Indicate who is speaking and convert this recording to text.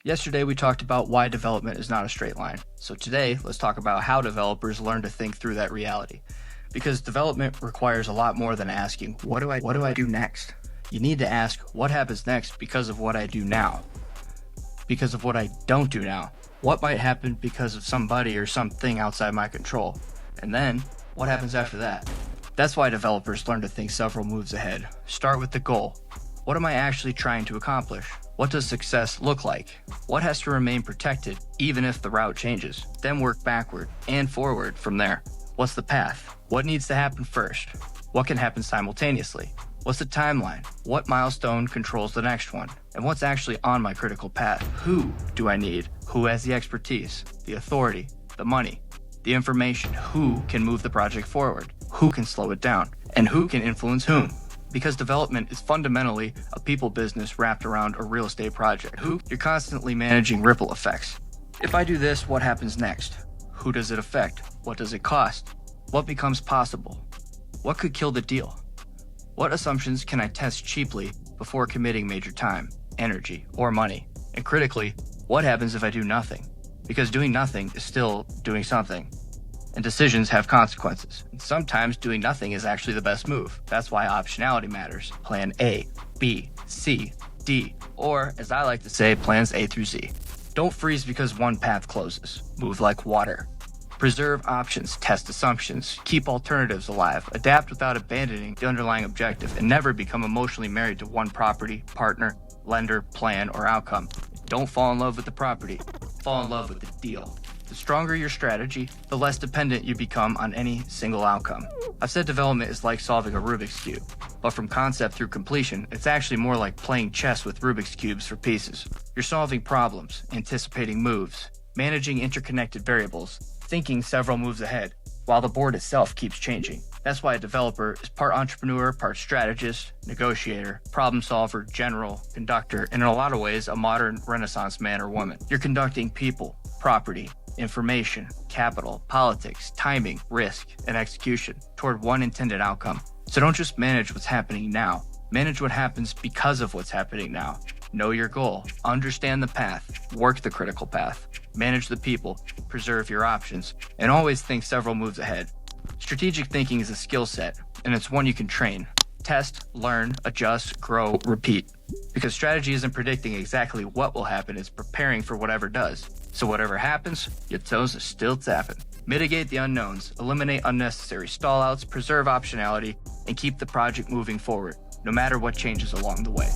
Speaker 1: Yesterday, we talked about why development is not a straight line. So today, let's talk about how developers learn to think through that reality. Because development requires a lot more than asking, what do I do next? You need to ask, what happens next because of what I do now? Because of what I don't do now? What might happen because of somebody or something outside my control? And then, what happens after that? That's why developers learn to think several moves ahead. Start with the goal. What am I actually trying to accomplish? What does success look like? What has to remain protected even if the route changes? Then work backward and forward from there. What's the path? What needs to happen first? What can happen simultaneously? What's the timeline? What milestone controls the next one? And what's actually on my critical path? Who do I need? Who has the expertise, the authority, the money, the information? Who can move the project forward? Who can slow it down? And who can influence whom? Because development is fundamentally a people business wrapped around a real estate project. You're constantly managing ripple effects. If I do this, what happens next? Who does it affect? What does it cost? What becomes possible? What could kill the deal? What assumptions can I test cheaply before committing major time, energy, or money? And critically, what happens if I do nothing? Because doing nothing is still doing something. And decisions have consequences. And sometimes doing nothing is actually the best move. That's why optionality matters. Plan A, B, C, D, or as I like to say, plans A through Z. Don't freeze because one path closes. Move like water. Preserve options, test assumptions, keep alternatives alive, adapt without abandoning the underlying objective, and never become emotionally married to one property, partner, lender, plan, or outcome. Don't fall in love with the property. Fall in love with the deal. The stronger your strategy, the less dependent you become on any single outcome. I've said development is like solving a Rubik's Cube, but from concept through completion, it's actually more like playing chess with Rubik's Cubes for pieces. You're solving problems, anticipating moves, managing interconnected variables, thinking several moves ahead, while the board itself keeps changing. That's why a developer is part entrepreneur, part strategist, negotiator, problem solver, general, conductor, and in a lot of ways, a modern Renaissance man or woman. You're conducting people, property, information, capital, politics, timing, risk, and execution toward one intended outcome. So don't just manage what's happening now. Manage what happens because of what's happening now. Know your goal, understand the path, work the critical path, manage the people, preserve your options, and always think several moves ahead. Strategic thinking is a skill set, and it's one you can train. Test, learn, adjust, grow, repeat. Because strategy isn't predicting exactly what will happen, it's preparing for whatever does. So whatever happens, your toes are still tapping. Mitigate the unknowns, eliminate unnecessary stallouts, preserve optionality, and keep the project moving forward, no matter what changes along the way.